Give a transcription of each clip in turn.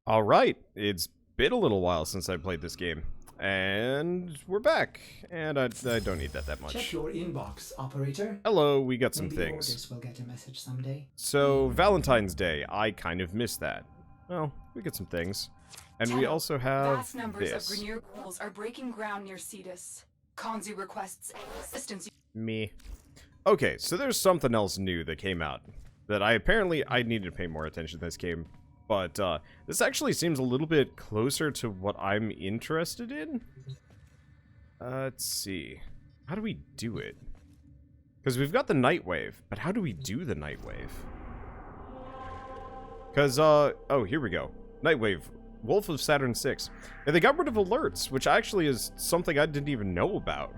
Alright, it's been a little while since I played this game. And we're back. And I don't need that Check much. your inbox, operator. Hello, we got some Maybe things. orders will get a message someday. So, Valentine's Day, I kind of missed that. Well, we get some things. And we Tenno, also have vast numbers this. of Grineer ghouls are breaking ground near Cetus. Kanzu requests assistance. Me. Okay, so there's something else new that came out. That I needed to pay more attention to this game. But, this actually seems a little bit closer to what I'm interested in. Let's see. How do we do it? Because we've got the Night Wave, but how do we do the Night Wave? Because, oh, here we go. Night Wave, Wolf of Saturn 6. And they got rid of alerts, which actually is something I didn't even know about.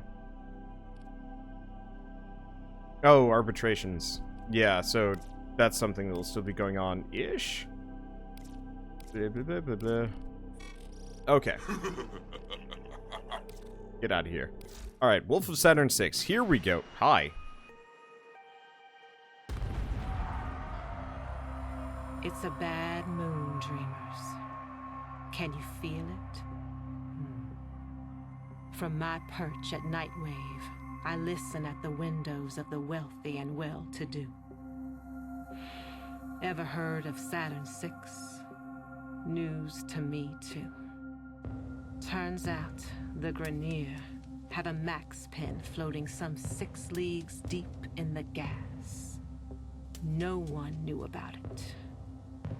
Oh, arbitrations. Yeah, so that's something that will still be going on-ish? Blah, blah, blah, blah, blah. Okay. Get out of here. Alright, Wolf of Saturn 6. Here we go. Hi. It's a bad moon, dreamers. Can you feel it? From my perch at Nightwave, I listen at the windows of the wealthy and well-to-do. Ever heard of Saturn 6? News to me, too. Turns out, the Grineer had a max pen floating some 6 leagues deep in the gas. No one knew about it,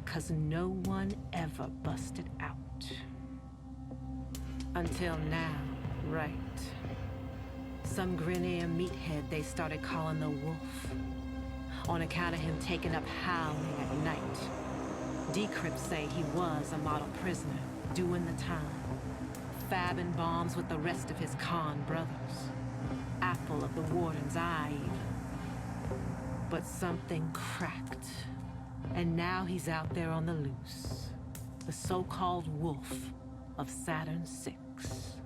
'cause no one ever busted out. Until now, right. Some Grineer meathead they started calling the Wolf, on account of him taking up howling at night. Decrypts say he was a model prisoner, doing the time. Fabbing bombs with the rest of his Khan brothers. Apple of the Warden's eye, even. But something cracked. And now he's out there on the loose. The so-called Wolf of Saturn 6.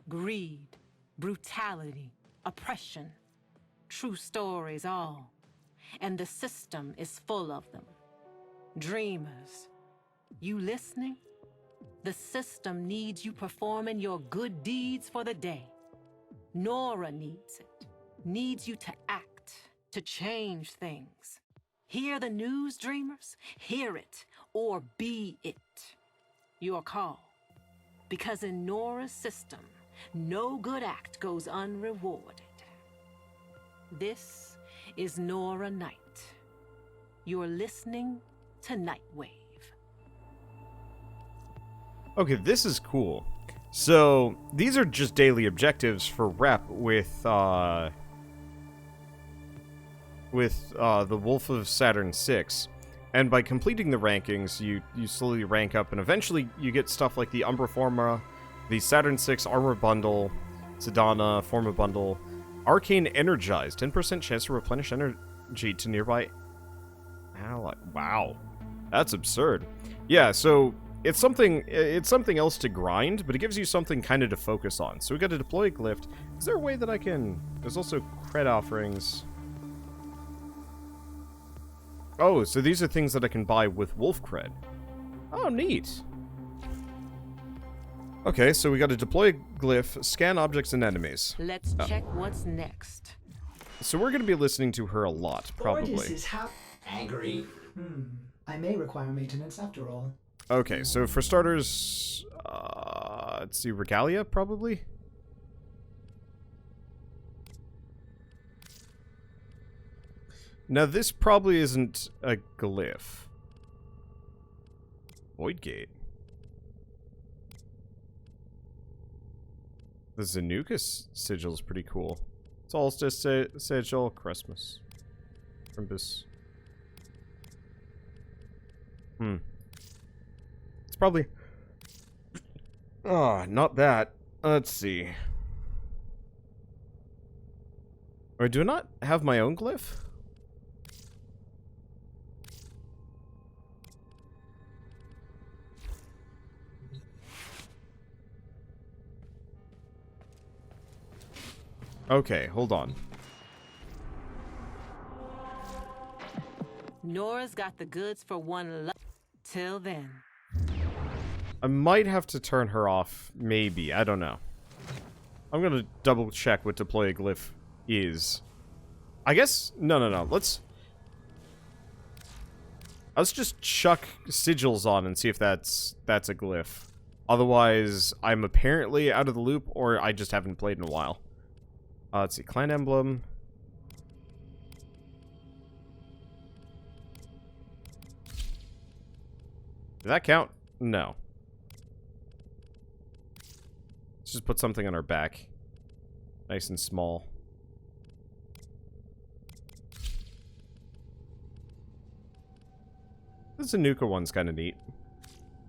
Greed, brutality, oppression. True stories all. And the system is full of them. Dreamers, you listening? The system needs you performing your good deeds for the day. Nora needs it. Needs you to act, to change things. Hear the news, dreamers? Hear it, or be it. Your call. Because in Nora's system, no good act goes unrewarded. This is Nora Night. You're listening to Nightwave. Okay, this is cool. So, these are just daily objectives for rep with the Wolf of Saturn 6. And by completing the rankings, you slowly rank up, and eventually you get stuff like the Umbra Forma, the Saturn 6 Armor Bundle, Sedana Forma Bundle, Arcane Energized, 10% chance to replenish energy to nearby ally. Wow. That's absurd. Yeah, so it's something else to grind, but it gives you something kind of to focus on. So we got to deploy a glyph. Is there a way that I can... There's also cred offerings. Oh, so these are things that I can buy with wolf cred. Oh, neat. Okay, so we got to deploy a glyph, scan objects and enemies. Let's check what's next. So we're going to be listening to her a lot, probably. Orders is angry. I may require maintenance after all. Okay, so for starters, let's see, Regalia, probably? Now, this probably isn't a glyph. Void Gate. The Zanuka sigil is pretty cool. Solstice sigil, Christmas. Crimbus. It's probably... Oh, not that. Let's see. Or do I not have my own glyph? Okay, hold on. Nora's got the goods for one till then. I might have to turn her off, maybe. I don't know. I'm gonna double check what deploy a glyph is. I guess... No. Let's just chuck sigils on and see if that's a glyph. Otherwise, I'm apparently out of the loop, or I just haven't played in a while. Let's see. Clan emblem. Does that count? No. Let's just put something on our back. Nice and small. This Anuka one's kind of neat.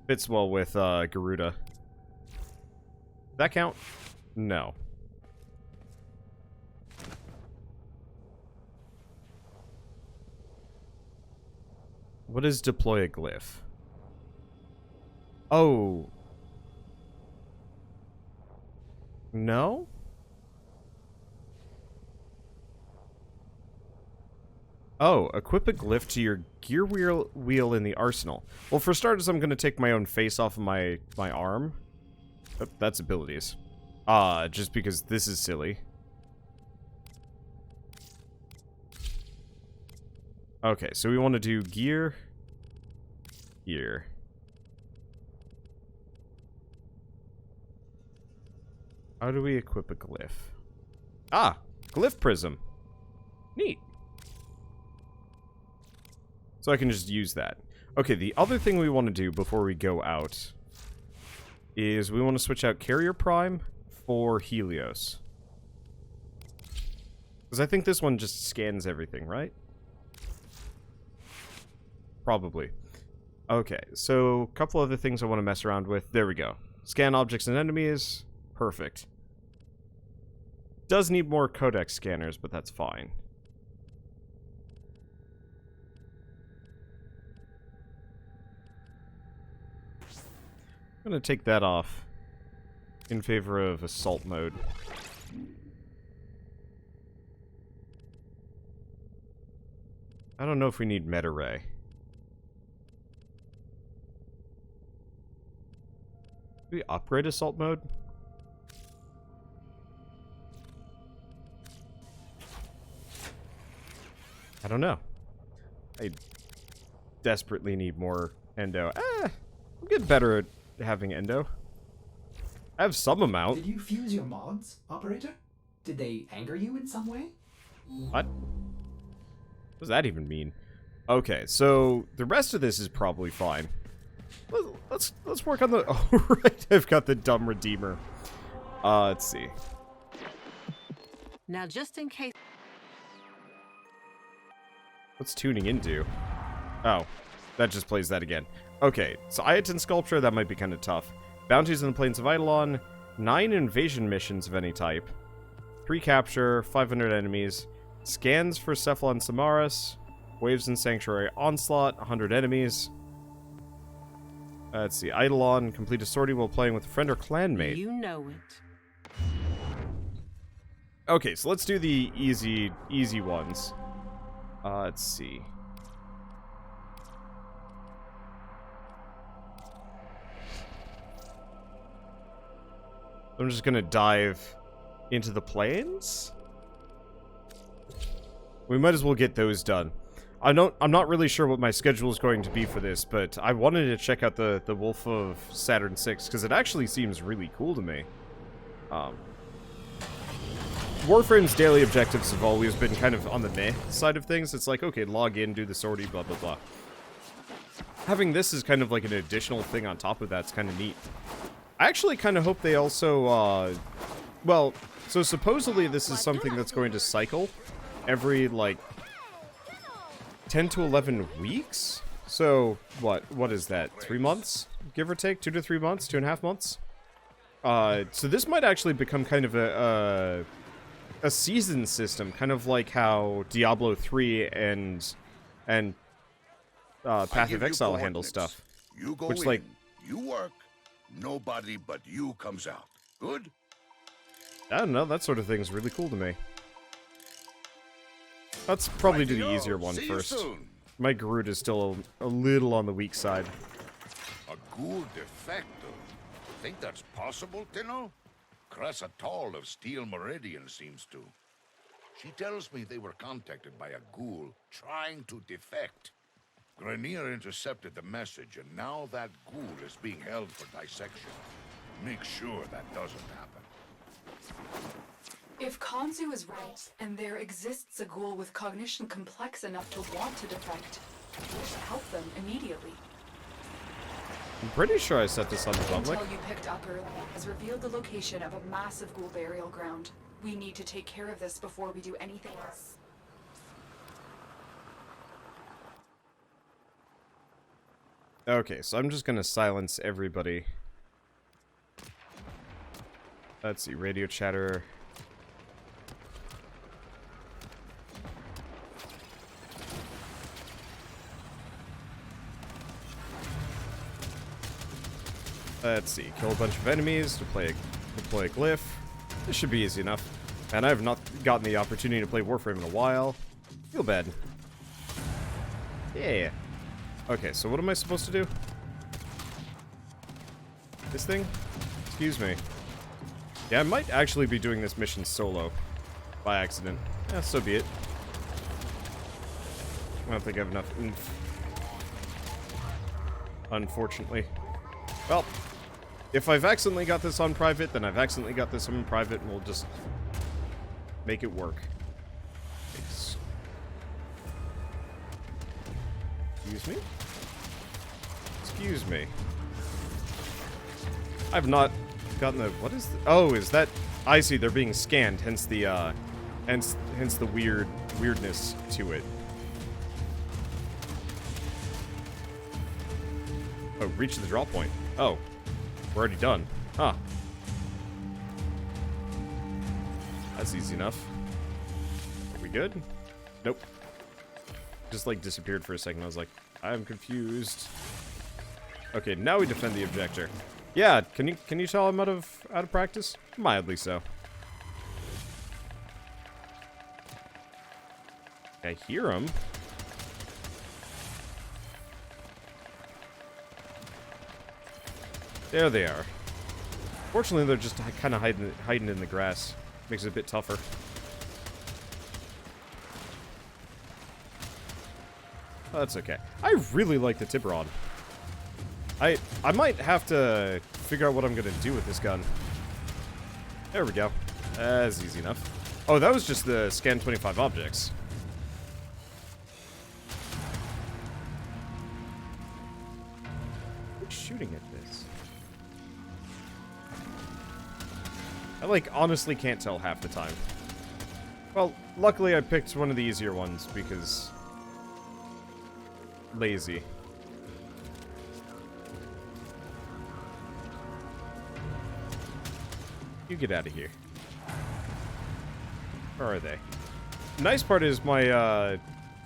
Fits well with Garuda. Does that count? No. What is deploy a glyph? Oh. No? Oh, equip a glyph to your gear wheel in the arsenal. Well, for starters, I'm going to take my own face off of my arm. Oh, that's abilities. Just because this is silly. Okay, so we want to do gear. Gear. How do we equip a glyph? Ah, glyph prism. Neat. So I can just use that. Okay, the other thing we want to do before we go out is we want to switch out Carrier Prime for Helios. Because I think this one just scans everything, right? Probably. Okay, so a couple other things I want to mess around with. There we go. Scan objects and enemies. Perfect. Does need more codex scanners, but that's fine. I'm gonna take that off in favor of assault mode. I don't know if we need meta ray. Do we upgrade assault mode? I don't know. I desperately need more endo. I'm getting better at having endo. I have some amount. Did you fuse your mods, operator? Did they anger you in some way? What? What does that even mean? Okay, so the rest of this is probably fine. Let's work on the... Oh, right, I've got the dumb redeemer. Let's see. Now, just in case... What's tuning into? Oh, that just plays that again. Okay, so Iatan Sculpture, that might be kind of tough. Bounties in the Plains of Eidolon, 9 invasion missions of any type, 3 capture, 500 enemies, scans for Cephalon Samaras, waves in Sanctuary Onslaught, 100 enemies. Let's see, Eidolon, complete a sortie while playing with a friend or clanmate. You know it. Okay, so let's do the easy ones. Let's see. I'm just gonna dive into the plains. We might as well get those done. I'm not really sure what my schedule is going to be for this, but I wanted to check out the Wolf of Saturn 6 because it actually seems really cool to me. Warframe's daily objectives have always been kind of on the meh side of things. It's like, okay, log in, do the sortie, blah, blah, blah. Having this is kind of like an additional thing on top of that's kind of neat. I actually kind of hope they also, well, so supposedly this is something that's going to cycle every, like, 10 to 11 weeks? So, what is that? 3 months? Give or take? 2 to 3 months? 2.5 months? So this might actually become kind of a season system, kind of like how Diablo 3 and Path of Exile handle stuff. You go which, in, like, you work, nobody but you comes out. Good? I don't know, that sort of thing's really cool to me. Let's probably do the easier one See first. you soon. my Garud is still a little on the weak side. A ghoul defector? Think that's possible, Tenno? Cressa Tall of Steel Meridian seems to. She tells me they were contacted by a ghoul trying to defect. Grineer intercepted the message, and now that ghoul is being held for dissection. Make sure that doesn't happen. If Kanzu is right, and there exists a ghoul with cognition complex enough to want to defect, we should help them immediately. I'm pretty sure I set this on the public. Intel you picked up earlier has revealed the location of a massive ghoul burial ground. We need to take care of this before we do anything else. Okay, so I'm just gonna silence everybody. Let's see, radio chatter. Let's see, kill a bunch of enemies, deploy a glyph. This should be easy enough. And I have not gotten the opportunity to play Warframe in a while. Feel bad. Yeah. Okay, so what am I supposed to do? This thing? Excuse me. Yeah, I might actually be doing this mission solo. By accident. Yeah, so be it. I don't think I have enough oomph. Unfortunately. Well, if I've accidentally got this on private, then I've accidentally got this on private, and we'll just make it work. Excuse me? Excuse me. I've not gotten the... What is the... Oh, is that... I see, they're being scanned, hence the, hence the weirdness to it. Oh, reach the draw point. Oh. We're already done. Huh. That's easy enough. Are we good? Nope. Just, like, disappeared for a second. I was like, I'm confused. Okay, now we defend the objector. Yeah, can you tell I'm out of practice? Mildly so. I hear him. There they are. Fortunately, they're just kind of hiding in the grass. Makes it a bit tougher. Oh, that's okay. I really like the Tiburon. I might have to figure out what I'm gonna do with this gun. There we go. That's easy enough. Oh, that was just the scan 25 objects. Who's shooting at this? I, like, honestly can't tell half the time. Well, luckily I picked one of the easier ones, because... lazy. You get out of here. Where are they? Nice part is my,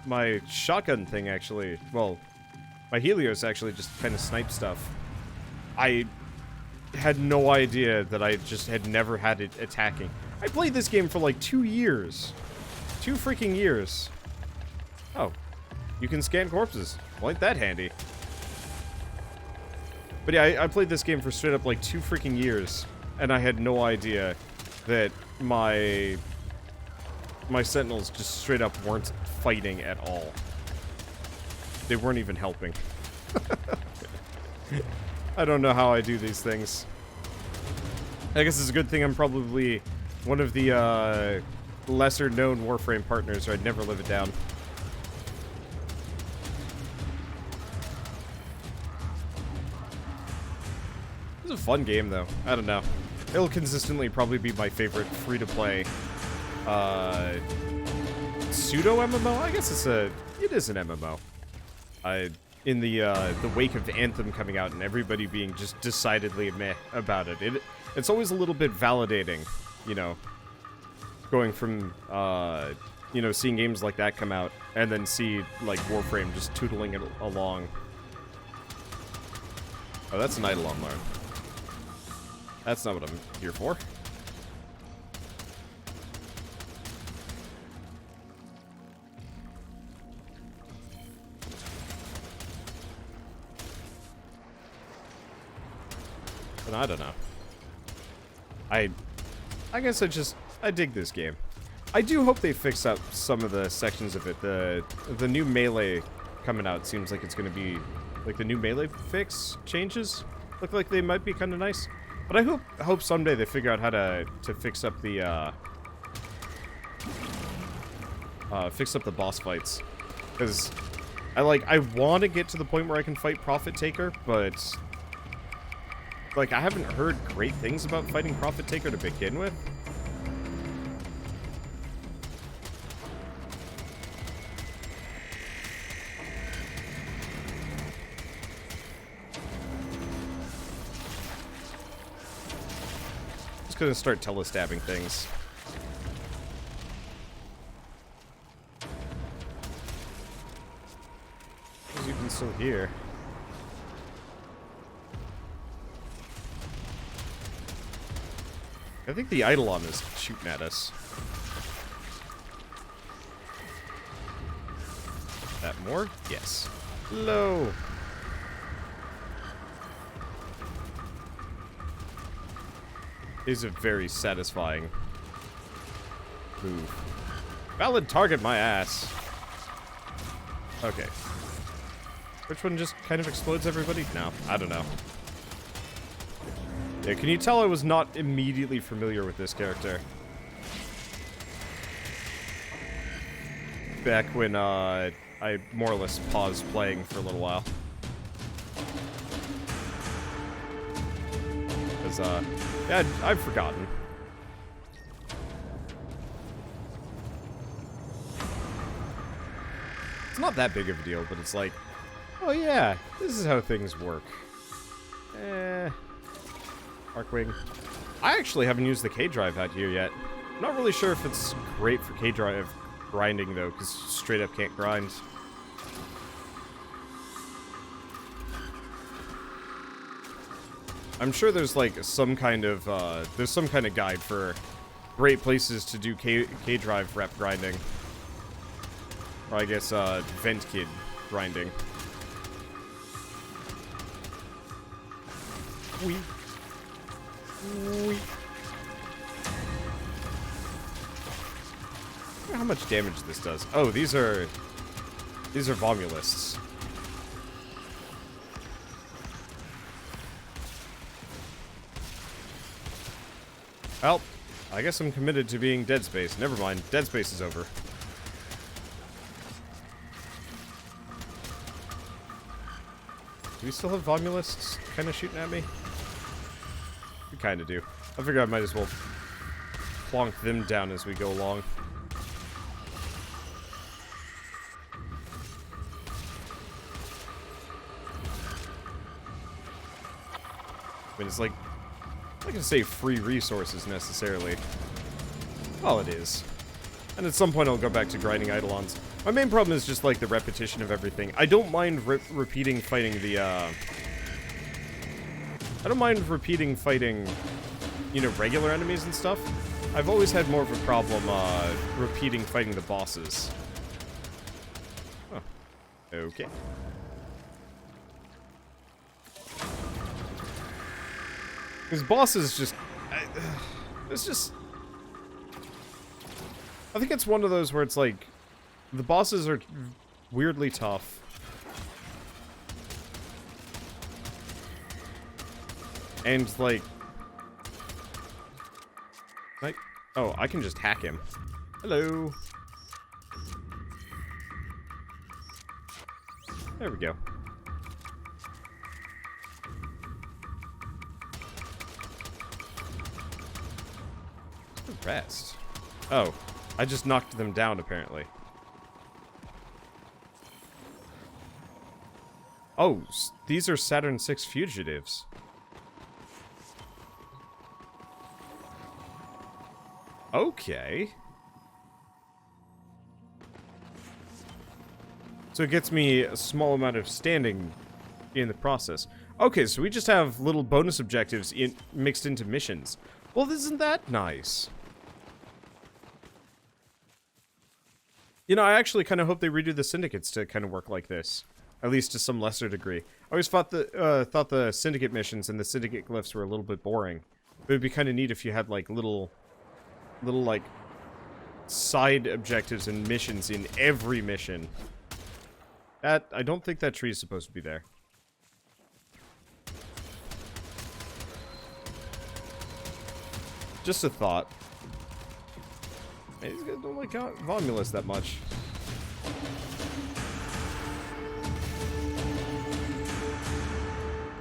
my shotgun thing actually... Well, my Helios actually just kind of snipe stuff. I... had no idea that I just had never had it attacking. I played this game for like 2 years. 2 freaking years. Oh. You can scan corpses. Well, ain't that handy. But yeah, I played this game for straight up like 2 freaking years. And I had no idea that my sentinels just straight up weren't fighting at all. They weren't even helping. I don't know how I do these things. I guess it's a good thing I'm probably one of the lesser-known Warframe partners, or I'd never live it down. It's a fun game, though. I don't know. It'll consistently probably be my favorite free-to-play pseudo-MMO? I guess it is an MMO. In the wake of Anthem coming out and everybody being just decidedly meh about it. It's always a little bit validating, you know, going from, you know, seeing games like that come out and then see, like, Warframe just tootling it along. Oh, that's an idle on learn. That's not what I'm here for. And I don't know. I guess I dig this game. I do hope they fix up some of the sections of it. The new melee coming out seems like it's going to be, like, the new melee fix changes look like they might be kind of nice. But I hope someday they figure out how to fix up the boss fights, because I want to get to the point where I can fight Profit Taker, but like I haven't heard great things about fighting Profit Taker to begin with. Just gonna start telestabbing things. You can still hear. I think the Eidolon is shooting at us. That more? Yes. Hello. Is a very satisfying move. Valid target, my ass. Okay. Which one just kind of explodes everybody? No, I don't know. Yeah, can you tell I was not immediately familiar with this character? Back when, I more or less paused playing for a little while. Because, yeah, I've forgotten. It's not that big of a deal, but it's like, oh yeah, this is how things work. Arcwing. I actually haven't used the K-Drive out here yet. I'm not really sure if it's great for K-Drive grinding, though, because straight up can't grind. I'm sure there's, like, some kind of guide for great places to do K-Drive rep grinding. Or, I guess, Vent Kid grinding. Wee. Wee. I wonder how much damage this does. Oh, these are Vomulists. Well, I guess I'm committed to being Dead Space. Never mind, Dead Space is over. Do we still have Vomulists kind of shooting at me? We kind of do. I figure I might as well plonk them down as we go along. I mean, it's like, I'm not gonna say free resources necessarily. Well, it is. And at some point I'll go back to grinding Eidolons. My main problem is just like the repetition of everything. I don't mind repeating fighting the, I don't mind repeating fighting, you know, regular enemies and stuff. I've always had more of a problem, repeating fighting the bosses. Oh. Okay. Because bosses just... it's just... I think it's one of those where it's like... The bosses are weirdly tough. And, like... oh, I can just hack him. Hello. There we go. The rest. Oh, I just knocked them down, apparently. Oh, these are Saturn 6 fugitives. Okay. So it gets me a small amount of standing in the process. Okay, so we just have little bonus objectives mixed into missions. Well, isn't that nice? You know, I actually kind of hope they redo the syndicates to kind of work like this. At least to some lesser degree. I always thought the Syndicate missions and the Syndicate glyphs were a little bit boring. But it'd be kind of neat if you had, like, little, like, side objectives and missions in every mission. I don't think that tree is supposed to be there. Just a thought. Hey, these guys don't like Romulus that much.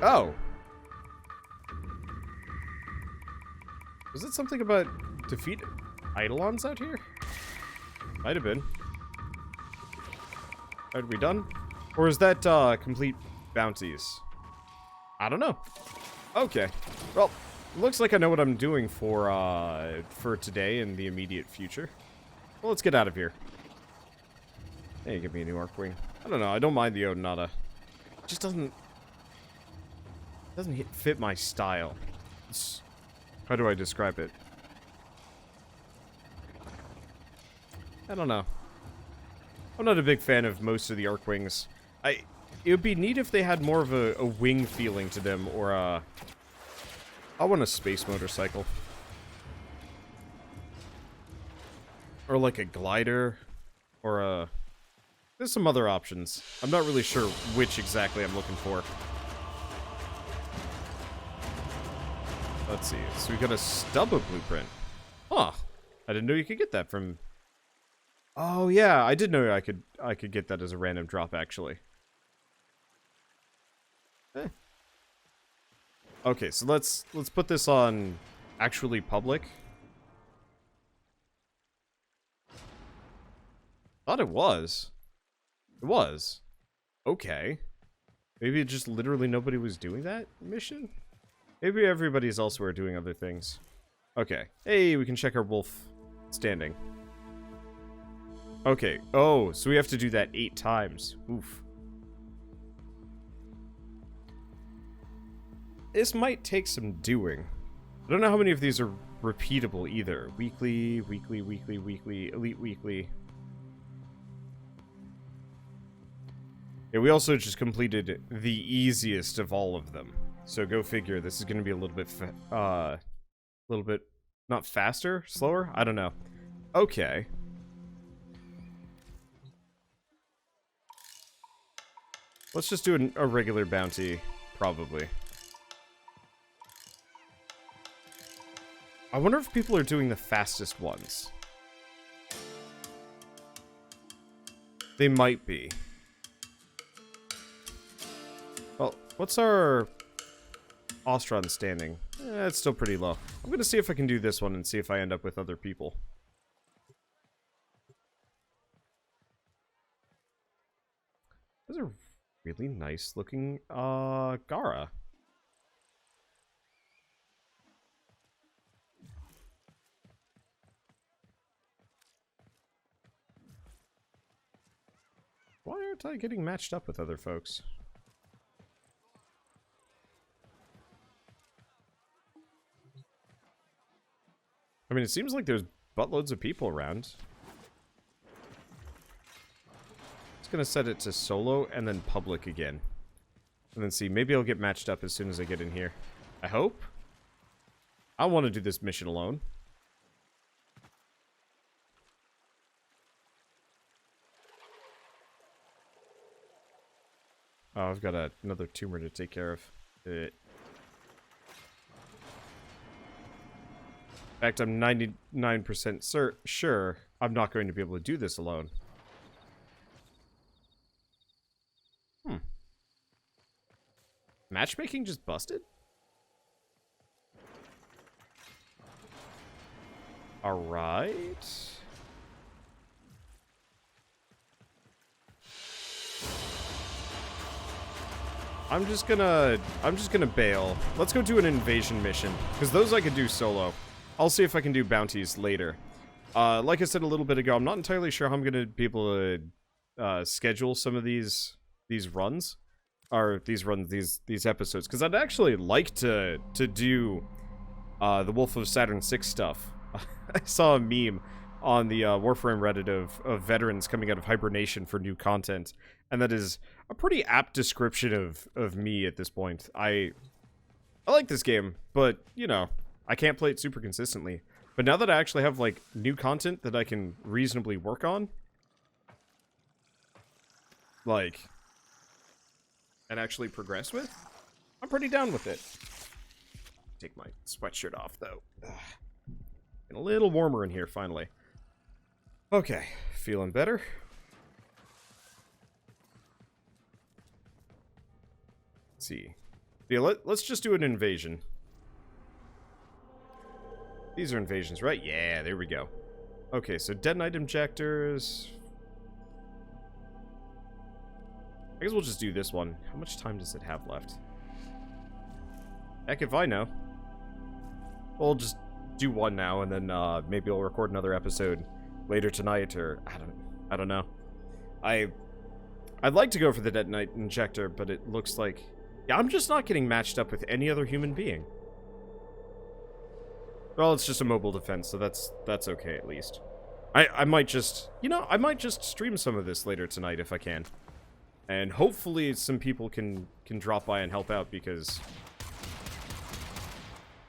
Oh. Was it something about defeat Eidolons out here? Might have been. Are we done? Or is that complete bounties? I don't know. Okay. Well, looks like I know what I'm doing for today and the immediate future. Well, let's get out of here. Hey, give me a new Arcwing. I don't know. I don't mind the Odinata. It just doesn't fit my style. How do I describe it? I don't know. I'm not a big fan of most of the Arcwings. It would be neat if they had more of a wing feeling to them, or I want a space motorcycle. Or like a glider, or there's some other options. I'm not really sure which exactly I'm looking for. Let's see. So we got a Stubba blueprint. Huh. I didn't know you could get that from... Oh yeah, I did know I could get that as a random drop, actually. Okay, so let's put this on actually public. Thought it was. It was. Okay. Maybe just literally nobody was doing that mission? Maybe everybody's elsewhere doing other things. Okay. Hey, we can check our wolf standing. Okay. Oh, so we have to do that 8 times. Oof. This might take some doing. I don't know how many of these are repeatable either. Weekly, weekly, weekly, weekly, elite weekly. Yeah, we also just completed the easiest of all of them. So go figure, this is going to be a little bit, not faster, slower? I don't know. Okay. Let's just do a regular bounty, probably. I wonder if people are doing the fastest ones. They might be. Well, what's our Ostron standing? It's still pretty low. I'm gonna see if I can do this one and see if I end up with other people. Those are really nice looking Gara. Why aren't I getting matched up with other folks? I mean, it seems like there's buttloads of people around. Just gonna set it to solo and then public again. And then see, maybe I'll get matched up as soon as I get in here. I hope. I want to do this mission alone. Oh, I've got another tumor to take care of. In fact, I'm 99% sure I'm not going to be able to do this alone. Matchmaking just busted? Alright. I'm just gonna bail. Let's go do an invasion mission, because those I could do solo. I'll see if I can do bounties later. Like I said a little bit ago, I'm not entirely sure how I'm gonna be able to schedule some of these runs, or these episodes, because I'd actually like to do the Wolf of Saturn 6 stuff. I saw a meme on the Warframe Reddit of veterans coming out of hibernation for new content, And that is a pretty apt description of me at this point. I like this game, but, you know, I can't play it super consistently. But now that I actually have, like, new content that I can reasonably work on, like, and actually progress with, I'm pretty down with it. Take my sweatshirt off, though. Ugh. Getting a little warmer in here, finally. Okay, feeling better. Let's see. Yeah, let's just do an invasion. These are invasions, right? Yeah, there we go. Okay, so detonite injectors. I guess we'll just do this one. How much time does it have left? Heck if I know. We'll just do one now, and then maybe I'll record another episode later tonight, or I don't know. I'd like to go for the detonite injector, but it looks like, yeah, I'm just not getting matched up with any other human being. Well, it's just a mobile defense, so that's okay at least. I might just, you know, I might just stream some of this later tonight if I can. And hopefully some people can drop by and help out, because...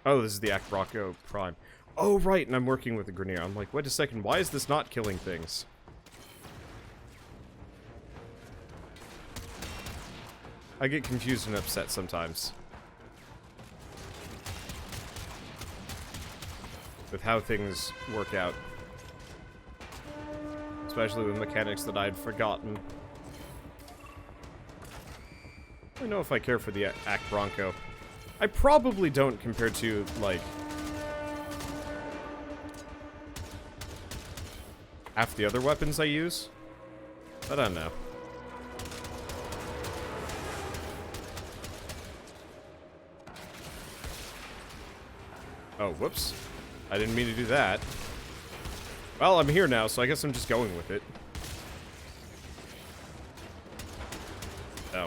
Oh, this is the Krakow Prime. Oh, right, and I'm working with the Grineer. I'm like, wait a second, why is this not killing things? I get confused and upset sometimes with how things work out. Especially with mechanics that I'd forgotten. I don't know if I care for the Bronco. I probably don't, compared to, like, half the other weapons I use. But I don't know. Oh, whoops. I didn't mean to do that. Well, I'm here now, so I guess I'm just going with it. Oh.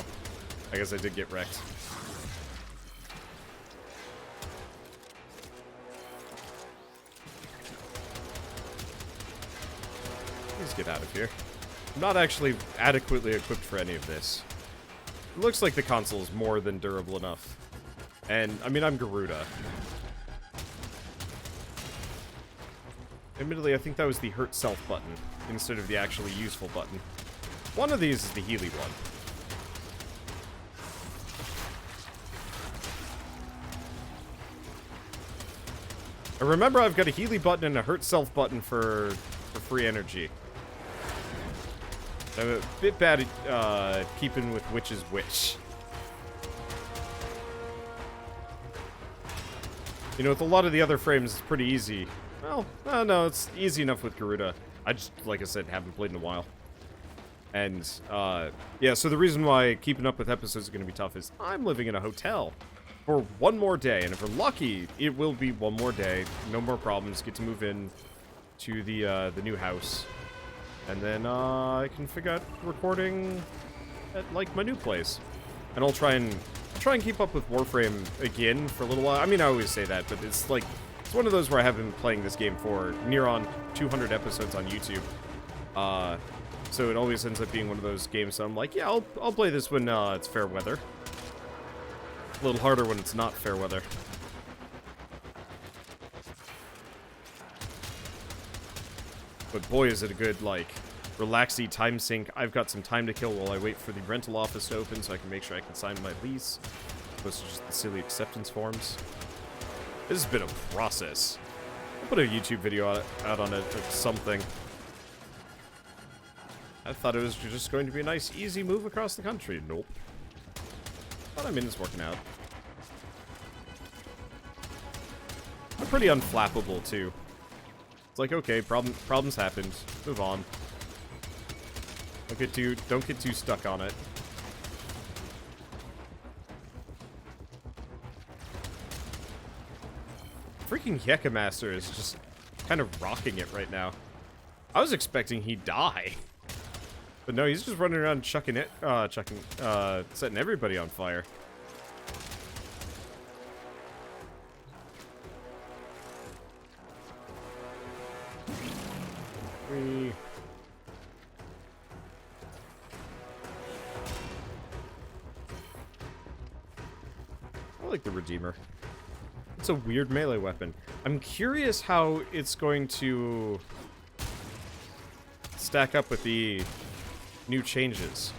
I guess I did get wrecked. Please get out of here. I'm not actually adequately equipped for any of this. It looks like the console is more than durable enough. And, I mean, I'm Garuda. Admittedly, I think that was the hurt self button, instead of the actually useful button. One of these is the Healy one. I remember I've got a Healy button and a hurt self button for free energy. I'm a bit bad at keeping with which is which. You know, with a lot of the other frames, it's pretty easy. Well, no, it's easy enough with Garuda. I just, like I said, haven't played in a while. And, yeah, so the reason why keeping up with episodes is going to be tough is I'm living in a hotel for one more day. And if we're lucky, it will be one more day. No more problems. Get to move in to the new house. And then, I can figure out recording at, like, my new place. And I'll try and keep up with Warframe again for a little while. I mean, I always say that, but it's like, it's one of those where I have been playing this game for near on 200 episodes on YouTube. So it always ends up being one of those games that I'm like, yeah, I'll play this when it's fair weather. A little harder when it's not fair weather. But boy, is it a good, like, relaxy time sink. I've got some time to kill while I wait for the rental office to open so I can make sure I can sign my lease. Opposed to just the silly acceptance forms. This has been a process. I'll put a YouTube video out on it or something. I thought it was just going to be a nice, easy move across the country. Nope. But I mean, it's working out. I'm pretty unflappable, too. It's like, okay, problems happened. Move on. Don't get too stuck on it. Freaking Yeka Master is just kind of rocking it right now. I was expecting he'd die. But no, he's just running around setting everybody on fire. like the Redeemer. It's a weird melee weapon. I'm curious how it's going to stack up with the new changes.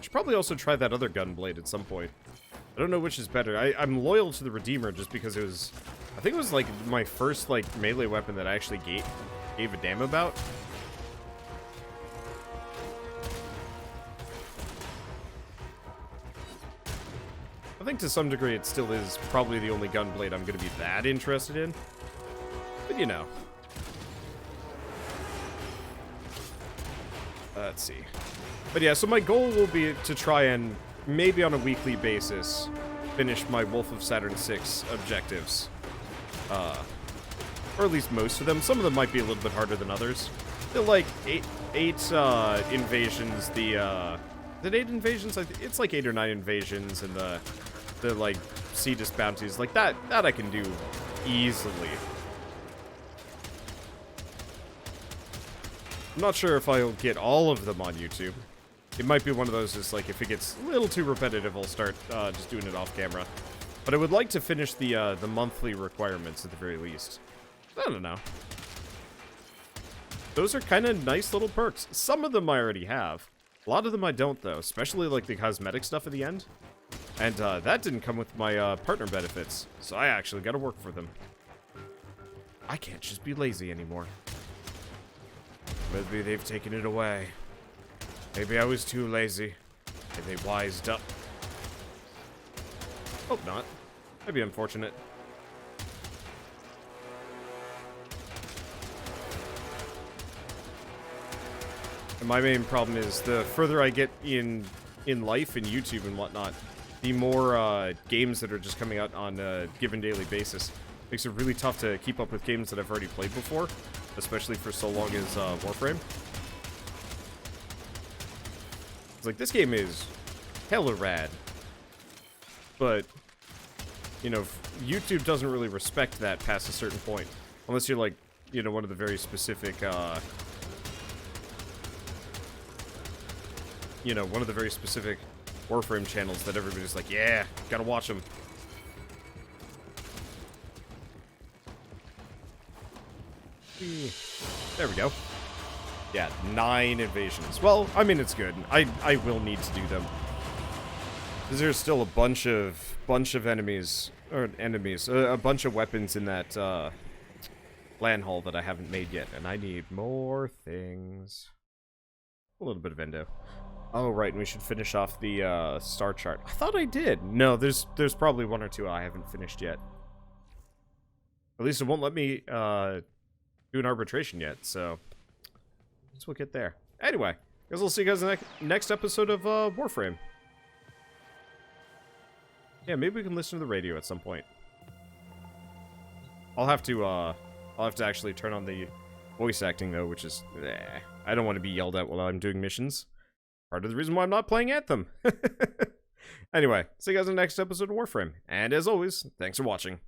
Should probably also try that other gunblade at some point. I don't know which is better. I'm loyal to the Redeemer just because it was... I think it was like my first like melee weapon that I actually gave a damn about. I think to some degree it still is probably the only gunblade I'm going to be that interested in. But you know. Let's see. But yeah, so my goal will be to try and, maybe on a weekly basis, finish my Wolf of Saturn 6 objectives. Or at least most of them. Some of them might be a little bit harder than others. They're like eight invasions, the 8 invasions? It's like 8 or 9 invasions, and the like, Cetus bounties. Like, that I can do easily. I'm not sure if I'll get all of them on YouTube. It might be one of those, just like, if it gets a little too repetitive, I'll start just doing it off camera. But I would like to finish the monthly requirements at the very least. I don't know. Those are kind of nice little perks. Some of them I already have. A lot of them I don't, though. Especially, like, the cosmetic stuff at the end. And that didn't come with my partner benefits. So I actually gotta work for them. I can't just be lazy anymore. Maybe they've taken it away. Maybe I was too lazy. And they wised up. Hope not. That'd be unfortunate. And my main problem is the further I get in life and YouTube and whatnot, the more games that are just coming out on a given daily basis. Makes it really tough to keep up with games that I've already played before, especially for so long as Warframe. It's like, this game is hella rad. But, you know, YouTube doesn't really respect that past a certain point. Unless you're like, you know, one of the very specific, you know, one of the very specific Warframe channels that everybody's like, yeah, gotta watch them. There we go. Yeah, 9 invasions. Well, I mean, it's good. I will need to do them. Because there's still a bunch of enemies, a bunch of weapons in that land hall that I haven't made yet, and I need more things. A little bit of endo. Oh, right, and we should finish off the star chart. I thought I did. No, there's probably 1 or 2 I haven't finished yet. At least it won't let me do an arbitration yet, so I guess we'll get there. Anyway, guess we'll see you guys in the next episode of Warframe. Yeah, maybe we can listen to the radio at some point. I'll have to actually turn on the voice acting though, which is I don't want to be yelled at while I'm doing missions. Part of the reason why I'm not playing Anthem. Anyway, see you guys in the next episode of Warframe. And as always, thanks for watching.